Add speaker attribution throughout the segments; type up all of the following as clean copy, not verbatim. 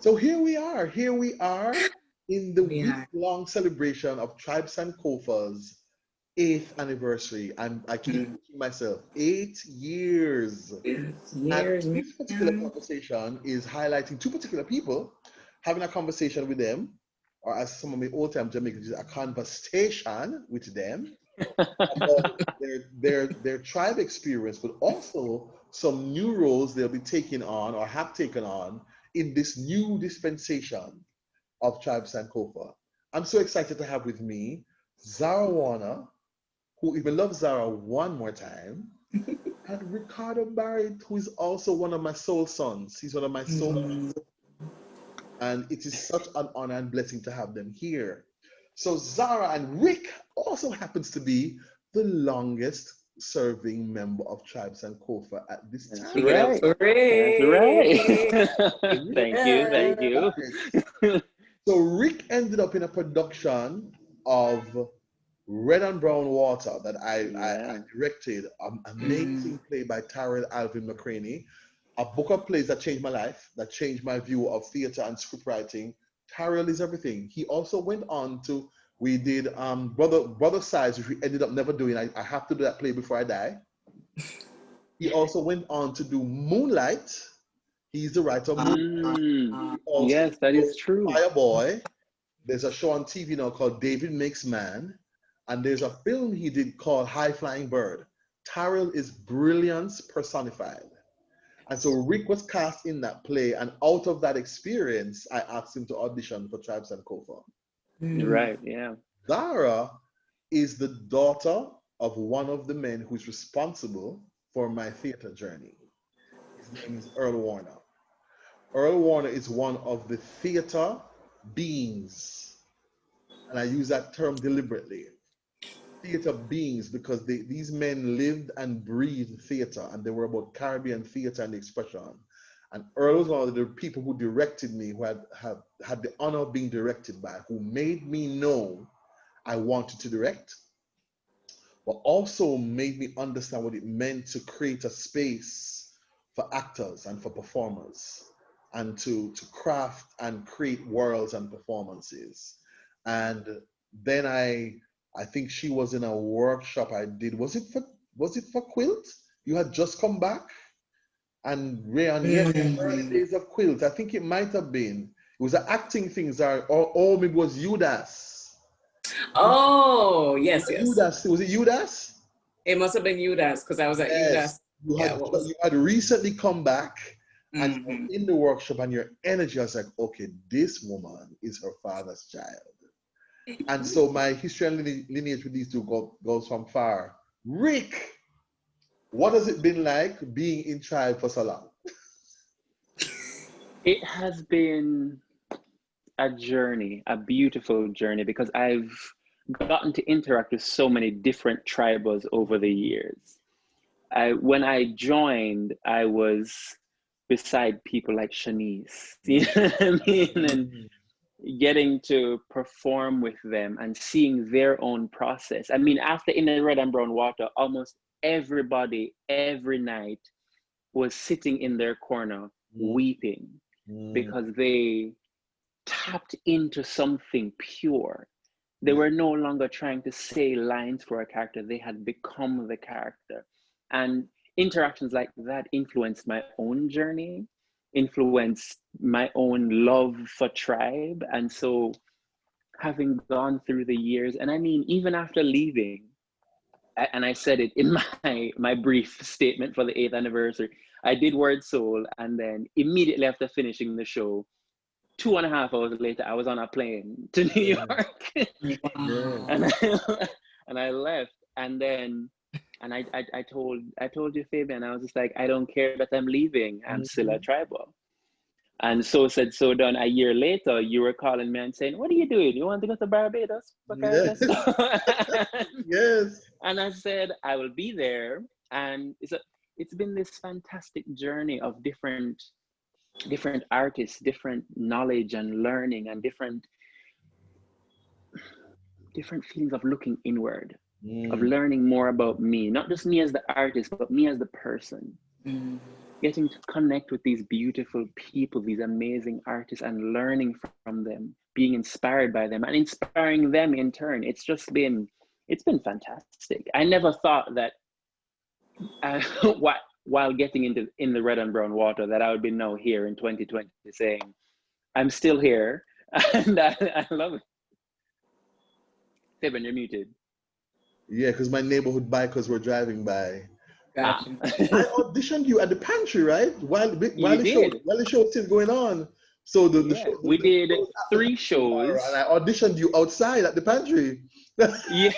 Speaker 1: So here we are in the
Speaker 2: We are.
Speaker 1: week-long celebration of Tribes and Kofa's eighth anniversary. I keep thinking myself, 8 years. And
Speaker 2: Years,
Speaker 1: this particular
Speaker 2: man.
Speaker 1: conversation is highlighting two particular people, having a conversation with them, or as some of my old time Jamaicans, a conversation with them about their tribe experience, but also some new roles they'll be taking on or have taken on in this new dispensation of Tribe Sankofa. I'm so excited to have with me Zara Warner, who even loves Zara one more time, and Ricardo Barrett, who is also one of my soul sons. He's one of my soul,
Speaker 2: Mm.
Speaker 1: and it is such an honor and blessing to have them here. So Zara and Rick also happens to be the longest serving member of Tribes and Kofa at this
Speaker 3: That's
Speaker 2: Pick it
Speaker 1: time.
Speaker 2: up
Speaker 3: right.
Speaker 2: for
Speaker 3: That's right.
Speaker 2: Ray.
Speaker 1: Rick
Speaker 3: Thank you.
Speaker 2: Yeah.
Speaker 3: Thank you.
Speaker 1: So Rick ended up in a production of Red and Brown Water that I
Speaker 3: Yeah.
Speaker 1: directed.
Speaker 2: Mm.
Speaker 1: Amazing play by Tyrell Alvin McCraney. A book of plays that changed my life, that changed my view of theater and script writing. Tyrell is everything. He also went on to, we did Brother Size, which we ended up never doing. I have to do that play before I die. He also went on to do Moonlight. He's the writer of Moonlight.
Speaker 3: Mm.
Speaker 1: He also
Speaker 3: Yes, that
Speaker 1: wrote
Speaker 3: is true.
Speaker 1: Fireboy. There's a show on TV now called David Makes Man. And there's a film he did called High Flying Bird. Tyrell is brilliance personified. And so Rick was cast in that play. And out of that experience, I asked him to audition for Tribes and Kofa.
Speaker 2: Mm.
Speaker 3: Right. Yeah.
Speaker 1: Zara is the daughter of one of the men who's responsible for my theater journey. His name is Earl Warner. Earl Warner is one of the theater beings, and I use that term deliberately. Theater beings, because these men lived and breathed theater, and they were about Caribbean theater and expression. And Earl was one of the people who directed me, who had the honor of being directed by, who made me know I wanted to direct, but also made me understand what it meant to create a space for actors and for performers, and to craft and create worlds and performances. And then I think she was in a workshop I did. Was it for Quilt? You had just come back, and Ray, on yes, early
Speaker 2: Mm.
Speaker 1: days of Quilt. I think it might have been. It was the acting things, or maybe it was Judas.
Speaker 2: Oh, yes, yes.
Speaker 1: Judas. Was it Judas?
Speaker 2: It must have been Udas because I was at
Speaker 1: Yes,
Speaker 2: Udas.
Speaker 1: you
Speaker 2: Yeah,
Speaker 1: had
Speaker 2: what was
Speaker 1: you had recently come back, and you were
Speaker 2: mm-hmm.
Speaker 1: in the workshop, and your energy, I was like, okay, this woman is her father's child. And so my history and lineage with these two goes from far. Rick, what has it been like being in tribe for so long?
Speaker 3: It has been a journey, a beautiful journey, because I've gotten to interact with so many different tribals over the years. When I joined, I was beside people like Shanice, you know what I mean? And
Speaker 1: Mm,
Speaker 3: getting to perform with them and seeing their own process. I mean, after In the Red and Brown Water, almost everybody every night was sitting in their corner
Speaker 1: mm,
Speaker 3: weeping
Speaker 1: mm,
Speaker 3: because they tapped into something pure. They
Speaker 1: yeah.
Speaker 3: were no longer trying to say lines for a character, they had become the character. And interactions like that influenced my own journey, influenced my own love for tribe. And so, having gone through the years, and I mean, even after leaving, and I said it in my brief statement for the 8th anniversary, I did Word Soul, and then immediately after finishing the show, 2.5 hours later, I was on a plane to New
Speaker 1: Yeah.
Speaker 3: York,
Speaker 1: Yes.
Speaker 3: and
Speaker 2: Wow.
Speaker 3: I left, and then I told you, Fabian, I was just like, I don't care that I'm leaving, I'm still a
Speaker 1: Mhm.
Speaker 3: tribal. And so said, so done. A year later, you were calling me and saying, "What are you doing? You want to go to Barbados for
Speaker 1: Yes.
Speaker 3: Let's go."
Speaker 1: Yes.
Speaker 3: And I said, I will be there. And it's been this fantastic journey of different artists, different knowledge and learning, and different feelings of looking inward, of
Speaker 1: Mm,
Speaker 3: learning more about me, not just me as the artist, but me as the person.
Speaker 2: Mm.
Speaker 3: getting to connect with these beautiful people, these amazing artists, and learning from them, being inspired by them and inspiring them in turn. It's been fantastic. I never thought that while getting in the red and brown water, that I would be now here in 2020 saying, I'm still here, and I love it. Fabian, you're muted.
Speaker 1: Yeah, because my neighborhood bikers were driving by.
Speaker 2: Gotcha.
Speaker 1: I auditioned you at the pantry, right? While the show was still going on. So
Speaker 3: we did 3 shows,
Speaker 1: and I auditioned you outside at the pantry.
Speaker 3: Yeah.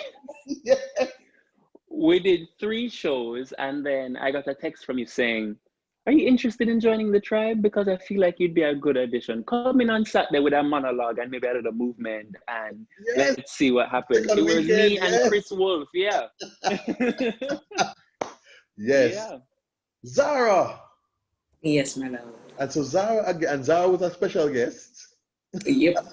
Speaker 1: Yeah.
Speaker 3: We did 3 shows, and then I got a text from you saying, are you interested in joining the tribe? Because I feel like you'd be a good addition. Come in on Saturday with a monologue and maybe a little movement, and let's see what happens. It was me and Chris Wolf, yeah.
Speaker 1: Yes.
Speaker 3: Yeah.
Speaker 1: Zahra.
Speaker 2: Yes, my love.
Speaker 1: And so Zahra was a special guest.
Speaker 2: Yep.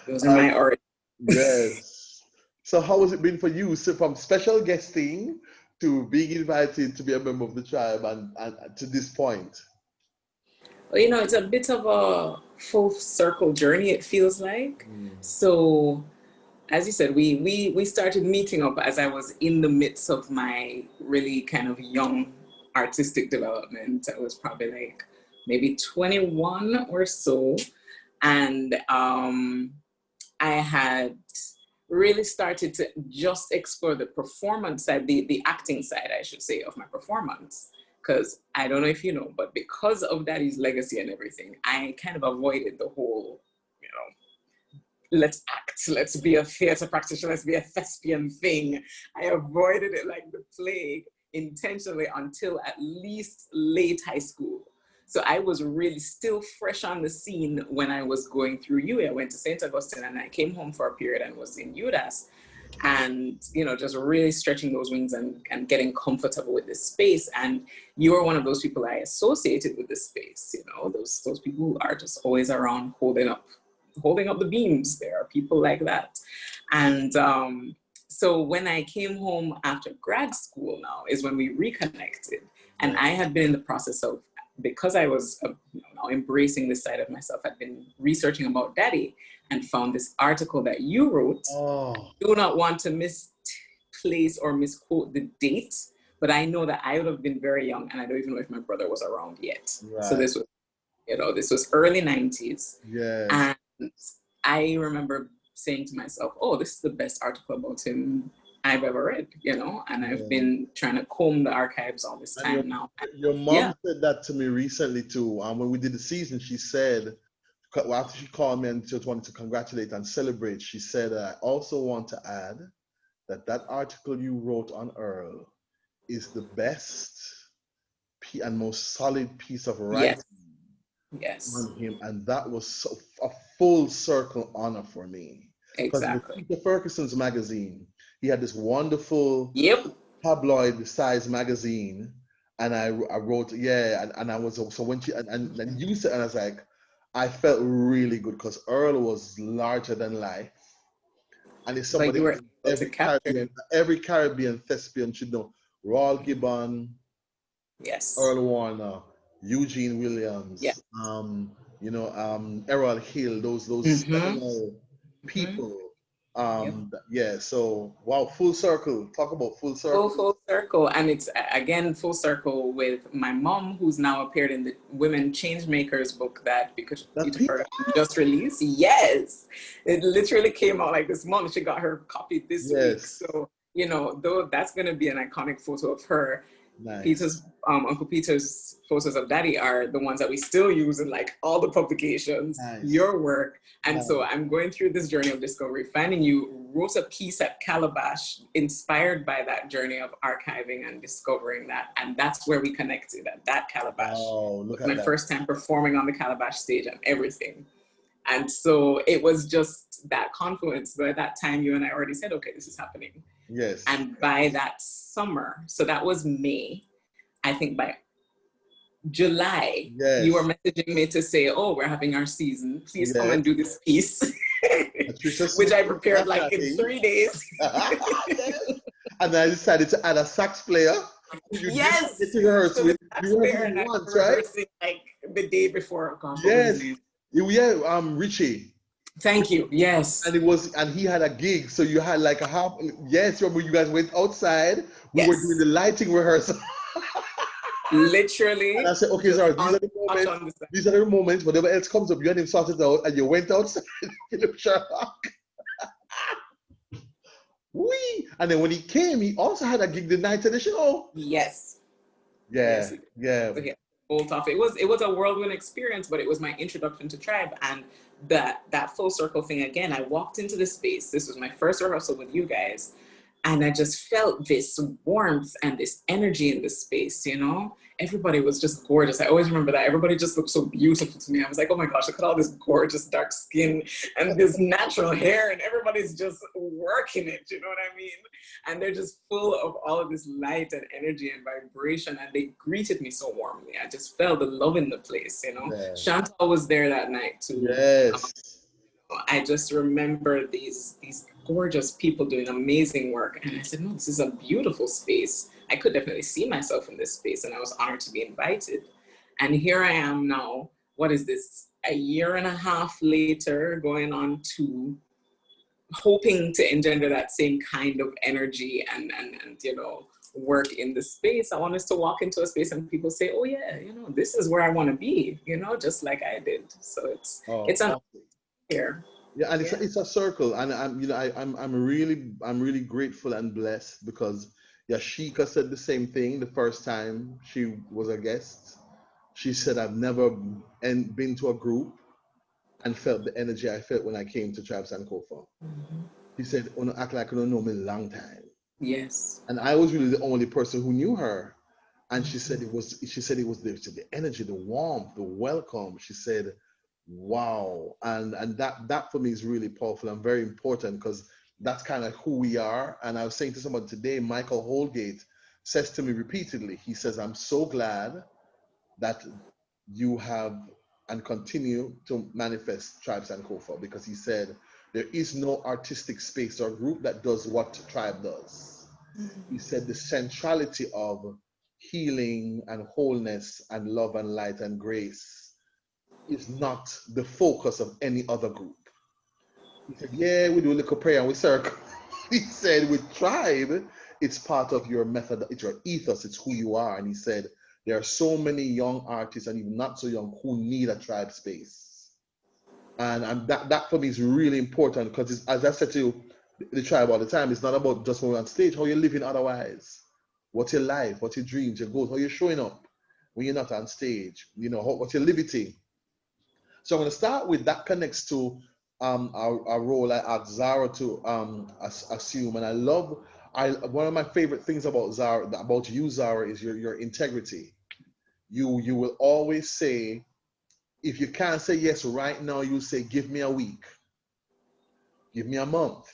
Speaker 2: Those are my art.
Speaker 1: Yes. So how has it been for you? So from special guesting to being invited to be a member of the tribe and to this point?
Speaker 2: Well, you know, it's a bit of a full circle journey, it feels like. So, as you said, we started meeting up as I was in the midst of my really kind of young artistic development. I was probably like maybe 21 or so. And I had really started to just explore the performance side, the acting side, I should say, of my performance. Because I don't know if you know, but because of Daddy's legacy and everything, I kind of avoided the whole, you know, let's act, let's be a theater practitioner, let's be a thespian thing. I avoided it like the plague intentionally until at least late high school. So I was really still fresh on the scene when I was going through UA. I went to St. Augustine and I came home for a period and was in UDAS. And, you know, just really stretching those wings and getting comfortable with this space. And you were one of those people I associated with this space, you know, those people who are just always around holding up the beams. There are people like that. And so when I came home after grad school now is when we reconnected. And I had been in the process of, because I was now embracing this side of myself, I'd been researching about Daddy and found this article that you wrote. Do not want to misplace or misquote the date, but I know that I would have been very young and I don't even know if my brother was around yet. Right. So this was, you know, this was early 90s.
Speaker 1: Yes.
Speaker 2: And I remember saying to myself, oh, this is the best article about him I've ever read, you know, and I've been trying to comb the archives all this time now.
Speaker 1: Your mom said that to me recently too. When we did the season, she said, after she called me and just wanted to congratulate and celebrate, she said, I also want to add that article you wrote on Earl is the best and most solid piece of writing on him. And that was a full circle honor for me.
Speaker 2: Exactly.
Speaker 1: The Ferguson's magazine, he had this wonderful tabloid size magazine, and I wrote, and I was, so when she, and you said, and I was like, I felt really good because Earl was larger than life. And it's somebody every Caribbean thespian should know. Raul Gibbon, Earl Warner, Eugene Williams, Errol Hill, those people. So wow, full circle. Talk about full circle.
Speaker 2: Full circle. And it's again full circle with my mom, who's now appeared in the Women Changemakers book that because just released. Yes, it literally came out like this month. She got her copy this week. So, you know, though that's gonna be an iconic photo of her. Nice. Uncle Peter's photos of Daddy are the ones that we still use in like all the publications, your work. And so I'm going through this journey of discovery, finding you wrote a piece at Calabash inspired by that journey of archiving and discovering that. And that's where we connected at that Calabash. My first time performing on the Calabash stage and everything. And so it was just that confluence. By that time, you and I already said, okay, this is happening.
Speaker 1: Yes.
Speaker 2: And by that summer, so that was May, I think by July, you were messaging me to say, oh, we're having our season. Please come and do this piece, which I prepared like in 3 days.
Speaker 1: And I decided to add a sax player.
Speaker 2: Yes.
Speaker 1: To rehearse with. We were doing
Speaker 2: And I
Speaker 1: once,
Speaker 2: remember
Speaker 1: right?
Speaker 2: rehearsing like the day before. Oh gosh, what was his
Speaker 1: Yes.
Speaker 2: name?
Speaker 1: Yeah, Richie.
Speaker 2: Thank you. Yes.
Speaker 1: And he had a gig, so you had like a half. Yes, remember you guys went outside. We were doing
Speaker 2: Yes.
Speaker 1: the lighting rehearsal. And I
Speaker 2: Literally
Speaker 1: said, okay,
Speaker 2: just
Speaker 1: Zara, these
Speaker 2: on
Speaker 1: are the
Speaker 2: touch
Speaker 1: moments.
Speaker 2: on the side.
Speaker 1: These are the moments. Whatever else comes up, you and him sorted out, and you went outside. Philip Sherlock. Wee! And then when he came, he also had a gig the night of the show.
Speaker 2: Yes.
Speaker 1: Yeah,
Speaker 2: Yes.
Speaker 1: yeah.
Speaker 2: So, yeah, bolt off. It was a whirlwind experience, but it was my introduction to tribe, and that full circle thing again. I walked into the space. This was my first rehearsal with you guys, and I just felt this warmth and this energy in the space. Everybody was just gorgeous. I always remember that everybody just looked so beautiful to me. I was like, oh my gosh, look at all this gorgeous dark skin and this natural hair, and everybody's just working it. You know what I mean? And they're just full of all of this light and energy and vibration, and they greeted me so warmly. I just felt the love in the place.
Speaker 1: Yeah.
Speaker 2: Chantal was there that night too.
Speaker 1: Yes.
Speaker 2: I just remember these gorgeous people doing amazing work, and I said, no, this is a beautiful space. I could definitely see myself in this space, and I was honored to be invited. And here I am now. What is this? A year and a half later, going on to hoping to engender that same kind of energy and work in the space. I want us to walk into a space and people say, oh yeah, this is where I want to be, just like I did. So it's an
Speaker 1: Awesome.
Speaker 2: here.
Speaker 1: Yeah, and
Speaker 2: Yeah.
Speaker 1: it's a circle, and I'm really grateful and blessed because Yashika said the same thing the first time she was a guest. She said, I've never been to a group and felt the energy I felt when I came to Tribes and Kofa.
Speaker 2: Mm-hmm.
Speaker 1: She said, "Uno act like you don't know me a long time."
Speaker 2: Yes.
Speaker 1: And I was really the only person who knew her. And she
Speaker 2: Mm-hmm.
Speaker 1: said it was the energy, the warmth, the welcome. She said, wow. And that for me is really powerful and very important because that's kind of who we are. And I was saying to someone today, Michael Holgate says to me repeatedly, he says, I'm so glad that you have and continue to manifest Tribes and Kofa because he said there is no artistic space or group that does what Tribe does. He said the centrality of healing and wholeness and love and light and grace is not the focus of any other group. He said, yeah, we do a little prayer and we circle. He said, with Tribe, it's part of your method, it's your ethos, it's who you are. And he said, there are so many young artists and even not so young who need a Tribe space. And that for me is really important because as I said to the Tribe all the time, it's not about just when we're on stage, how you're living otherwise. What's your life? What's your dreams, your goals? How you're showing up when you're not on stage? What's your liberty? So I'm going to start with that connects to our role I asked Zahra to assume. And one of my favorite things about you, Zahra, is your integrity. You will always say, if you can't say yes right now, you say, give me a week, give me a month,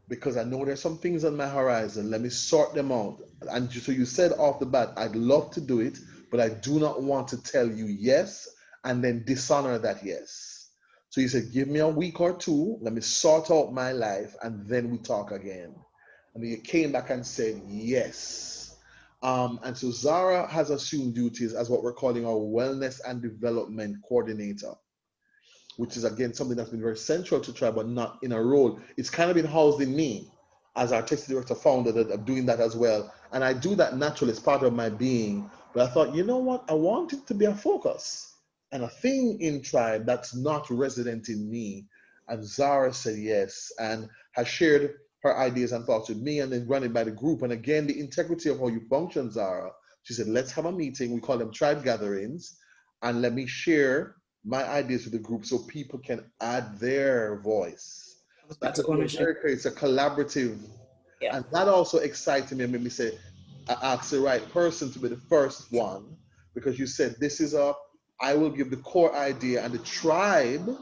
Speaker 1: because I know there's some things on my horizon. Let me sort them out. And so you said off the bat, I'd love to do it, but I do not want to tell you yes and then dishonor that yes. So you said, give me a week or two. Let me sort out my life and then we talk again. And then you came back and said yes. And so Zahra has assumed duties as what we're calling our wellness and development coordinator, which is again something that's been very central to Tribe, but not in a role. It's kind of been housed in me as artistic director founder that I'm doing that as well. And I do that naturally as part of my being. But I thought, you know what? I want it to be a focus and a thing in Tribe that's not resident in me. And Zahra said yes and has shared her ideas and thoughts with me and then run it by the group. And again, the integrity of how you function, Zahra. She said, let's have a meeting. We call them Tribe gatherings. And let me share my ideas with the group so people can add their voice.
Speaker 2: That's
Speaker 1: Because you're
Speaker 2: ownership.
Speaker 1: very clear, it's a collaborative.
Speaker 2: Yeah.
Speaker 1: And that also excited me and made me say, I asked the right person to be the first one, because you said, I will give the core idea and the tribe will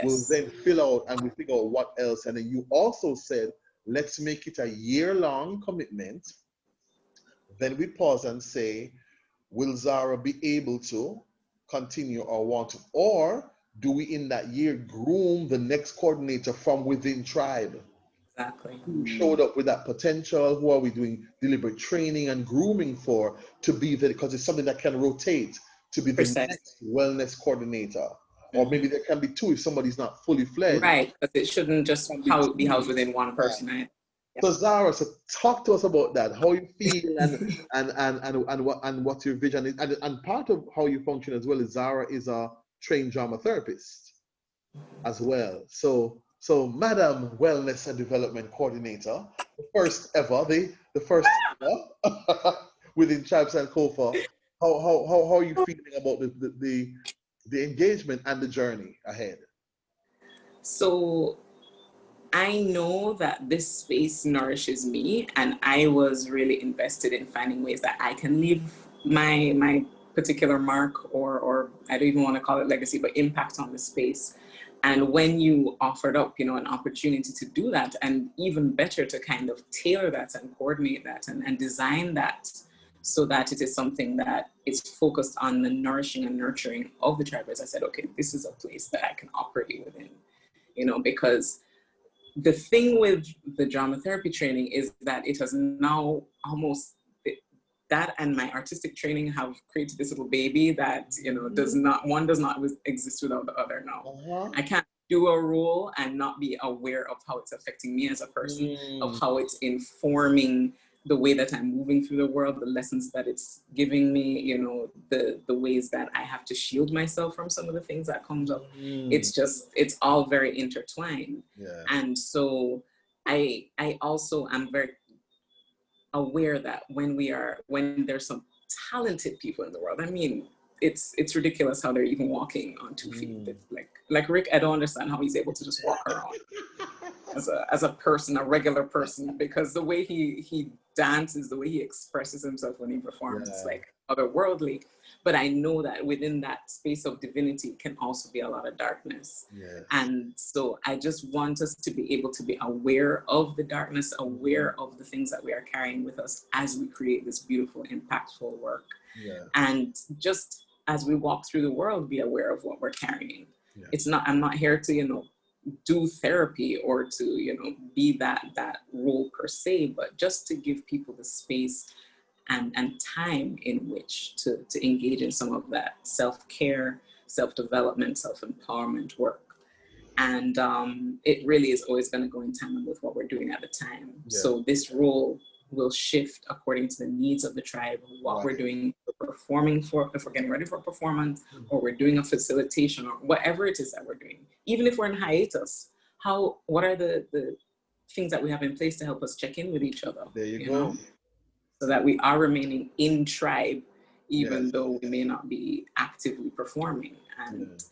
Speaker 2: Yes.
Speaker 1: then fill out and we figure out what else. And then you also said, let's make it a year-long commitment. Then we pause and say, will Zahra be able to continue or want to? Or do we in that year groom the next coordinator from within Tribe?
Speaker 2: Exactly.
Speaker 1: Who showed up with that potential? Who are we doing deliberate training and grooming for to be the, because it's something that can rotate to be the
Speaker 2: Precisely.
Speaker 1: next wellness coordinator, or maybe there can be two if somebody's not fully fledged.
Speaker 2: Right, because it shouldn't just be housed within one person, right?
Speaker 1: So Zahra, so talk to us about that. How you feel and what your vision is, and part of how you function as well is Zahra is a trained drama therapist as well. So Madam Wellness and Development Coordinator, the first ever, the first ever within Tribes and Kofa. How are you feeling about the engagement and the journey ahead?
Speaker 2: So I know that this space nourishes me, and I was really invested in finding ways that I can leave my particular mark, or I don't even want to call it legacy, but impact on the space. And when you offered up, an opportunity to do that, and even better to kind of tailor that and coordinate that and design that so that it is something that is focused on the nourishing and nurturing of the tribers, I said, okay, this is a place that I can operate within, because the thing with the drama therapy training is that it has now almost, that and my artistic training have created this little baby that, does not exist without the other now. I can't do a role and not be aware of how it's affecting me as a person, of how it's informing the way that I'm moving through the world, the lessons that it's giving me, the ways that I have to shield myself from some of the things that comes up. It's all very intertwined.
Speaker 1: Yeah.
Speaker 2: And so I also am very aware that when there's some talented people in the world, I mean, it's ridiculous how they're even walking on 2 feet. Like Rick, I don't understand how he's able to just walk around as a person, a regular person, because the way he dances, the way he expresses himself when he performs, is like otherworldly. But I know that within that space of divinity can also be a lot of darkness.
Speaker 1: Yes.
Speaker 2: And so I just want us to be able to be aware of the darkness, aware of the things that we are carrying with us as we create this beautiful, impactful work.
Speaker 1: Yeah.
Speaker 2: And just as we walk through the world, be aware of what we're carrying.
Speaker 1: Yeah.
Speaker 2: I'm not here to, do therapy or to, be that role per se, but just to give people the space and time in which to engage in some of that self-care, self-development, self-empowerment work. And it really is always going to go in tandem with what we're doing at the time. Yeah. So this role will shift according to the needs of the tribe, what we're doing, performing for, if we're getting ready for a performance, or we're doing a facilitation, or whatever it is that we're doing. Even if we're in hiatus, what are the things that we have in place to help us check in with each other?
Speaker 1: There you go.
Speaker 2: So that we are remaining in tribe, even though we may not be actively performing. And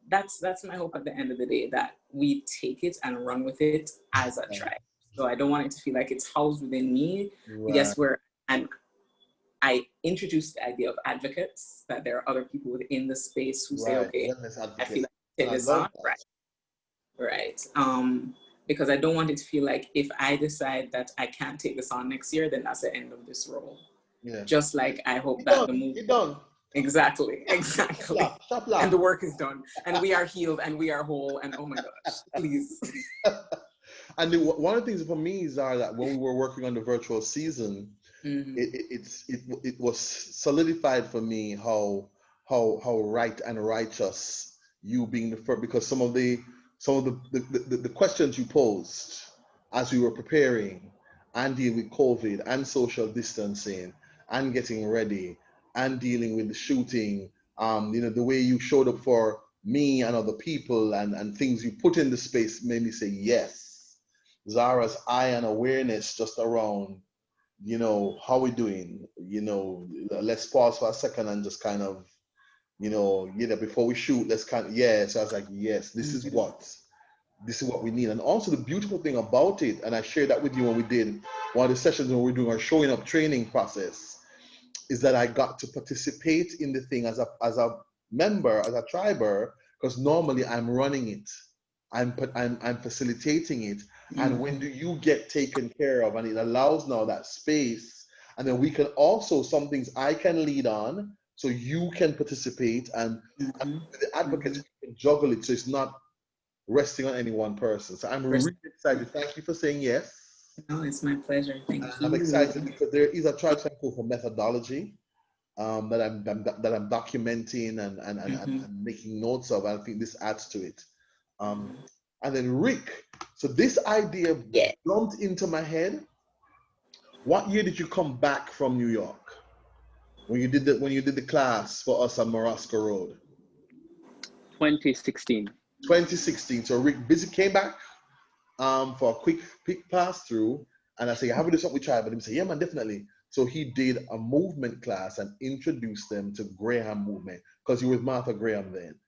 Speaker 2: that's my hope at the end of the day, that we take it and run with it as a tribe. So I don't want it to feel like it's housed within me. Right. Yes, I introduced the idea of advocates, that there are other people within the space who say, okay, I feel like I take this on. Right. Because I don't want it to feel like if I decide that I can't take this on next year, then that's the end of this role. Yeah. Just like I hope that the movie.
Speaker 1: You're done.
Speaker 2: Exactly.
Speaker 1: Stop.
Speaker 2: And the work is done. And we are healed and we are whole. And oh my gosh, please.
Speaker 1: And one of the things for me is that when we were working on the virtual season, it was solidified for me how right and righteous you being the first, because some of the questions you posed as we were preparing and dealing with COVID and social distancing and getting ready and dealing with the shooting, the way you showed up for me and other people and things you put in the space made me say yes. Zahra's eye and awareness just around, how we doing, let's pause for a second and just kind of, before we shoot, let's kind of, So I was like, yes, this is what we need. And also the beautiful thing about it, and I shared that with you when we did one of the sessions when we were doing our showing up training process, is that I got to participate in the thing as a member, as a triber, because normally I'm running it. I'm facilitating it. And when do you get taken care of? And it allows now that space. And then we can also, some things I can lead on, so you can participate, and the advocates can juggle it. So it's not resting on any one person. So I'm really excited. Thank you for saying yes.
Speaker 2: No, it's my pleasure. Thank
Speaker 1: And I'm
Speaker 2: you.
Speaker 1: excited because there is a Tribes and Cool for methodology that I'm documenting and making notes of. I think this adds to it. And then Rick, so this idea jumped into my head. What year did you come back from New York when you did the class for us on Morosco Road?
Speaker 3: 2016.
Speaker 1: 2016. So Rick came back for a quick pass through, and I say, "Have we do something with Tribe?" And he said, "Yeah, man, definitely." So he did a movement class and introduced them to Graham movement because you were with Martha Graham then.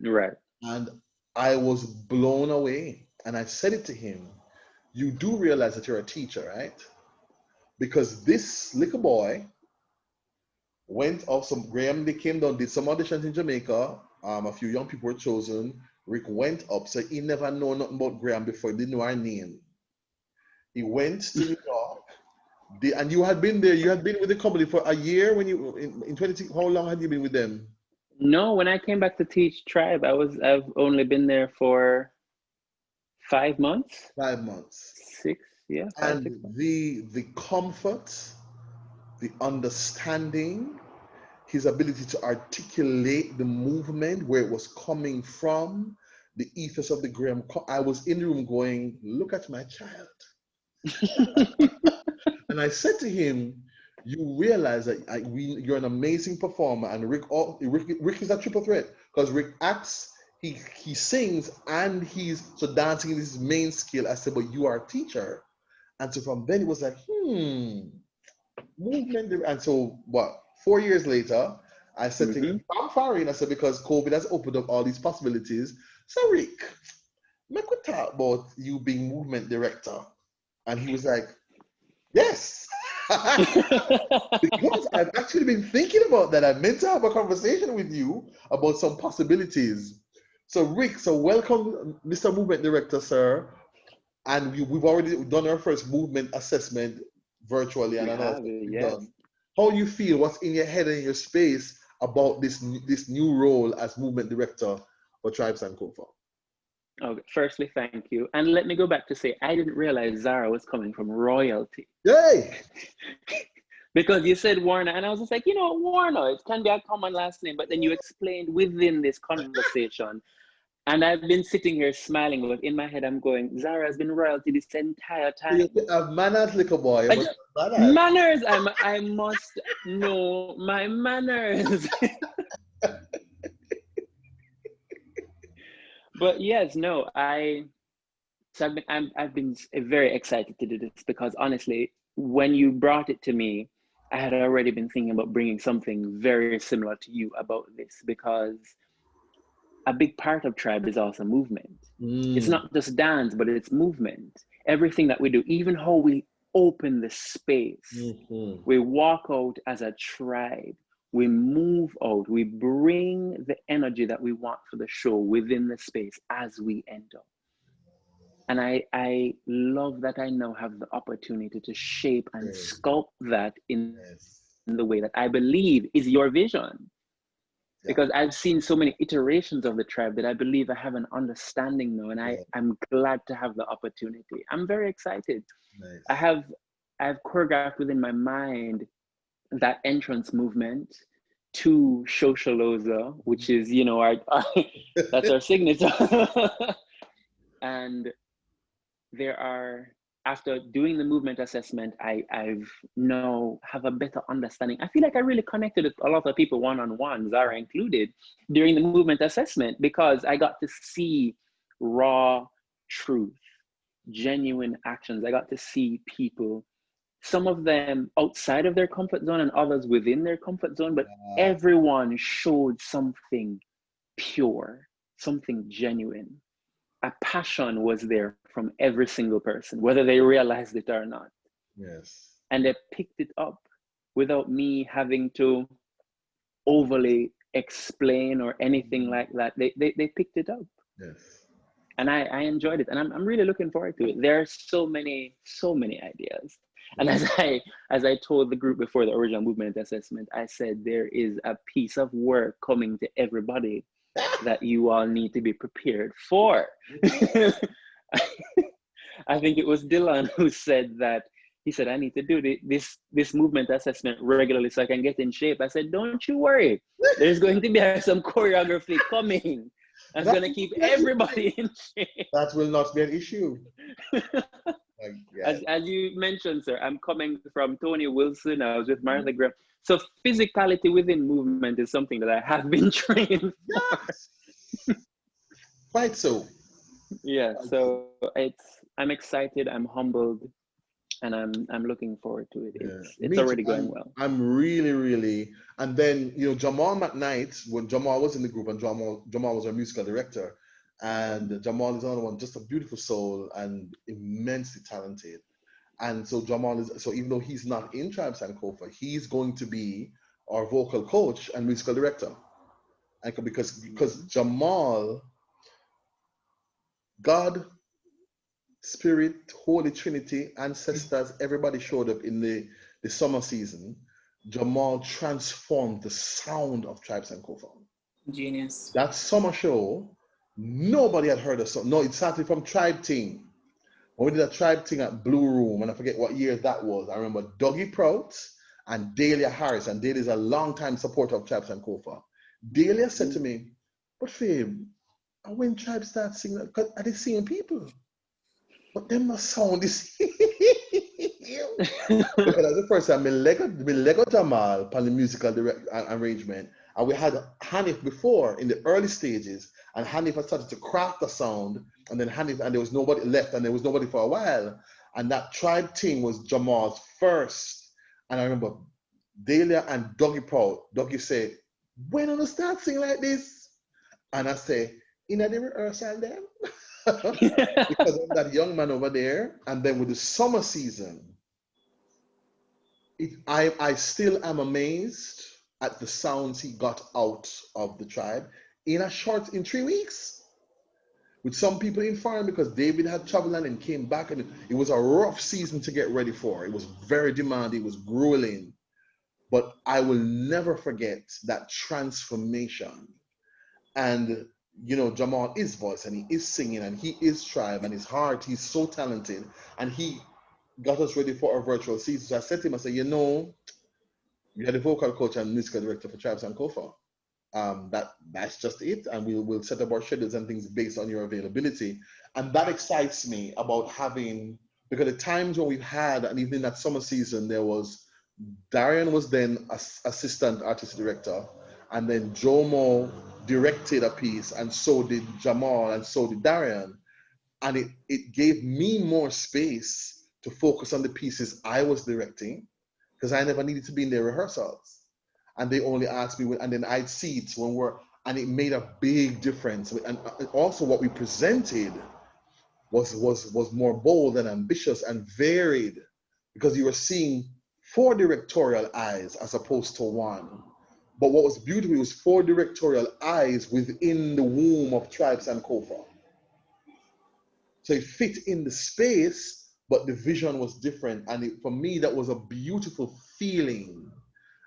Speaker 3: Right.
Speaker 1: And I was blown away. And I said it to him, "You do realize that you're a teacher, right? Because this little boy went off some Graham, they came down, did some auditions in Jamaica. A few young people were chosen. Rick went up, so he never know nothing about Graham before, he didn't know our name. He went to New York, and you had been there, you had been with the company for a year when you, in 20, how long had you been with them?
Speaker 3: No, when I came back to teach Tribe, I've only been there for 5 months.
Speaker 1: 5 months.
Speaker 3: 6, yeah, 5, 6 months.
Speaker 1: The comfort, the understanding, his ability to articulate the movement, where it was coming from, the ethos of the Graham. I was in the room going, "Look at my child." And I said to him, "You realize that you're an amazing performer." And Rick is a triple threat because Rick acts, he sings, and so dancing is his main skill. I said, "But you are a teacher." And so from then it was like, movement. And so 4 years later, I said to him, "I'm firing." I said, because COVID has opened up all these possibilities. So Rick, make we talk about you being movement director. And he was like, "Yes." Because I've actually been thinking about that. I meant to have a conversation with you about some possibilities. So Rick, so welcome, Mr. Movement Director, sir. And we've already done our first movement assessment virtually, and I know it's done. How you feel? What's in your head and in your space about this new role as movement director for Tribes and Kofa?
Speaker 3: Okay, firstly, thank you. And let me go back to say, I didn't realize Zahra was coming from royalty.
Speaker 1: Yay!
Speaker 3: Because you said Warner, and I was just like, Warner, it can be a common last name, but then you explained within this conversation. And I've been sitting here smiling, but in my head, I'm going, Zahra has been royalty this entire time.
Speaker 1: You have manners, little boy.
Speaker 3: Manners. I must know my manners. But yes, no, I've been very excited to do this because honestly, when you brought it to me, I had already been thinking about bringing something very similar to you about this, because a big part of Tribe is also movement. It's not just dance, but it's movement. Everything that we do, even how we open the space, we walk out as a tribe, we move out, we bring the energy that we want for the show within the space as we enter. And I love that I now have the opportunity to shape and sculpt that in the way that I believe is your vision. Because I've seen so many iterations of the tribe that I believe I have an understanding now, and I'm glad to have the opportunity. I'm very excited. Nice. I've choreographed within my mind that entrance movement to Shosholoza, which is, that's our signature. And there are, after doing the movement assessment, I've now have a better understanding. I feel like I really connected with a lot of people one-on-one, Zahra included, during the movement assessment, because I got to see raw truth, genuine actions. I got to see people, some of them outside of their comfort zone and others within their comfort zone, but everyone showed something pure, something genuine. A passion was there from every single person, whether they realized it or not.
Speaker 1: Yes.
Speaker 3: And they picked it up without me having to overly explain or anything like that. They picked it up.
Speaker 1: Yes.
Speaker 3: And I enjoyed it. And I'm really looking forward to it. There are so many ideas. And as I told the group before the original movement assessment, I said there is a piece of work coming to everybody that you all need to be prepared for. I think it was Dylan who said that. He said, I need to do this movement assessment regularly so I can get in shape. I said, don't you worry. There's going to be some choreography coming. That's going to keep everybody in shape.
Speaker 1: That will not be an issue.
Speaker 3: As you mentioned, sir, I'm coming from Tony Wilson. I was with Martha Graham. So physicality within movement is something that I have been trained for.
Speaker 1: Yes. Quite so.
Speaker 3: Yeah, so I'm excited, I'm humbled, and I'm looking forward to it. It's already going well.
Speaker 1: I'm really, and then, you know, Jamal McKnight, when Jamal was in the group, and Jamal was our musical director, and Jamal is another one, just a beautiful soul and immensely talented. And so even though he's not in Tribe Sankofa, he's going to be our vocal coach and musical director. And because Jamal, God, Spirit, Holy Trinity, ancestors, everybody showed up in the summer season. Jamal transformed the sound of Tribe Sankofa.
Speaker 2: Genius.
Speaker 1: That summer show, nobody had heard of song. No, it started from Tribe Team. When we did a Tribe Team at Blue Room, and I forget what year that was. I remember Dougie Prout and Dahlia Harris, and Dahlia is a long-time supporter of Tribe Sankofa. Dahlia said to me, but Fabe, when Tribe starts singing, because are they seeing people? But them not sound this. Because that's the first time me Lego Jamal on the musical arrangement, and we had Hanif before in the early stages, and Hanif had started to craft the sound, and then Hanif, and there was nobody left, and there was nobody for a while, and that Tribe Team was Jamal's first. And I remember Dahlia and Dougie Proud. Dougie said, when are you start singing like this? And I say, in the rehearsal then? Because of that young man over there. And then with the summer season, I still am amazed at the sounds he got out of the Tribe in 3 weeks. With some people in foreign, because David had traveled and came back, and it was a rough season to get ready for. It was very demanding, it was grueling. But I will never forget that transformation. And you know, Jamal is voice, and he is singing, and he is Tribe, and his heart, he's so talented, and he got us ready for our virtual season. So I said to him, I said, you know, you're the vocal coach and musical director for Tribe Sankofa. That's just it, and we'll set up our schedules and things based on your availability. And that excites me about having, because the times when we've had, and even in that summer season, there was, Darian was then assistant artistic director, and then Jomo directed a piece, and so did Jamal, and so did Darian. And it gave me more space to focus on the pieces I was directing, because I never needed to be in their rehearsals. And they only asked me, and then I'd see it and it made a big difference. And also what we presented was more bold and ambitious and varied, because you were seeing 4 directorial eyes as opposed to 1. But what was beautiful was 4 directorial eyes within the womb of Tribe Sankofa. So it fit in the space, but the vision was different. And for me, that was a beautiful feeling.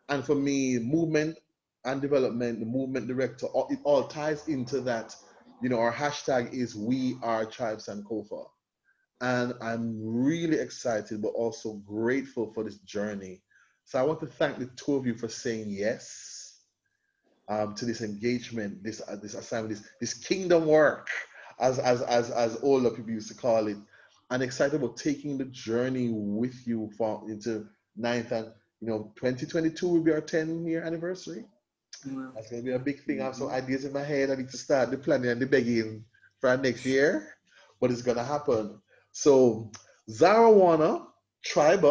Speaker 1: And for me, movement and development, the movement director, it all ties into that. You know, our hashtag is We Are Tribe Sankofa. And I'm really excited, but also grateful for this journey. So I want to thank the 2 of you for saying yes to this engagement, this assignment, this kingdom work, as older people used to call it. And excited about taking the journey with you into 9th, and 2022 will be our 10-year anniversary. Wow. That's going to be a big thing. I have some ideas in my head. I need to start the planning and the begging for next year, but it's going to happen. So Zahra Warner, Tribe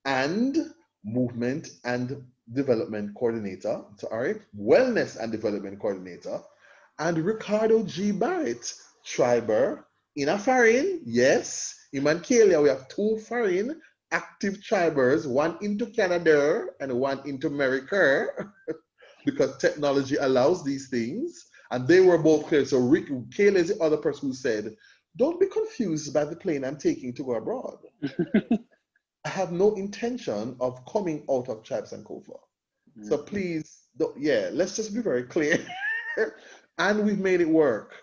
Speaker 1: and Movement and Development Coordinator, sorry, Wellness and Development Coordinator, and Ricardo G. Barrett, Triber in a foreign, yes, in Mankalia we have 2 foreign active tribers, 1 into Canada and 1 into America, because technology allows these things, and they were both clear. So Kayla is the other person who said, don't be confused by the plane I'm taking to go abroad. I have no intention of coming out of Tribe Sankofa. So please, let's just be very clear. And we've made it work.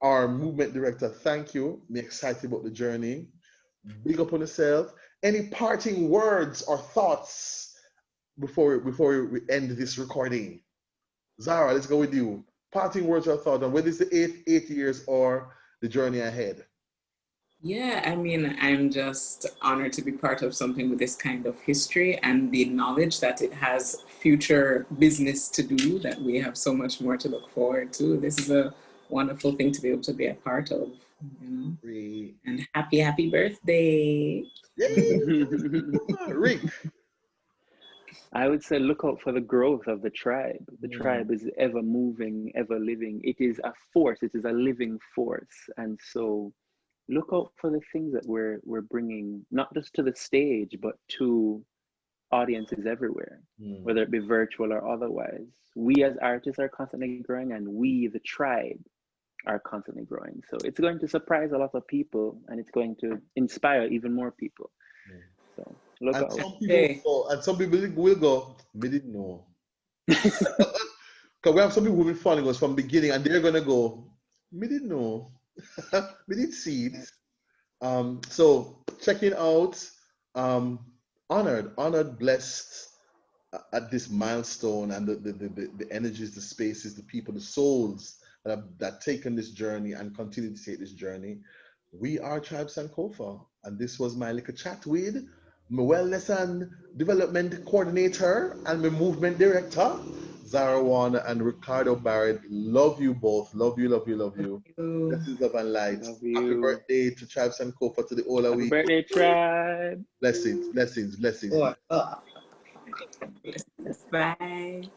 Speaker 1: Our movement director, thank you. Me excited about the journey. Big up on yourself. Any parting words or thoughts before we end this recording? Zahra, let's go with you. Parting words or thoughts on whether it's the 8 years or the journey ahead.
Speaker 2: Yeah, I mean, I'm just honored to be part of something with this kind of history and the knowledge that it has future business to do, that we have so much more to look forward to. This is a wonderful thing to be able to be a part of, you know.
Speaker 1: Rick.
Speaker 2: And happy birthday.
Speaker 1: Yay! Rick.
Speaker 3: I would say look out for the growth of the tribe. The tribe is ever moving, ever living. It is a force. It is a living force. And so look out for the things that we're bringing, not just to the stage, but to audiences everywhere, whether it be virtual or otherwise. We as artists are constantly growing, and we, the tribe, are constantly growing. So it's going to surprise a lot of people, and it's going to inspire even more people. So look
Speaker 1: And
Speaker 3: out.
Speaker 1: some people will go, we didn't know. Because we have some people who've been following us from the beginning, and they're gonna go, we didn't know. We didn't see it. So checking out, honored, blessed at this milestone, and the energies, the spaces, the people, the souls that have taken this journey and continue to take this journey. We are Tribe Sankofa, and this was my little chat with my wellness and development coordinator and my movement director, Zahra Warner and Ricardo Barrett. Love you both. Love you, love you, love you. Blessings, love, and light.
Speaker 3: Love
Speaker 1: Happy
Speaker 3: you.
Speaker 1: birthday to Tribe Sankofa, to the Ola
Speaker 3: Happy
Speaker 1: Week.
Speaker 3: birthday, tribe.
Speaker 1: Blessings, blessings, blessings.
Speaker 2: Bye.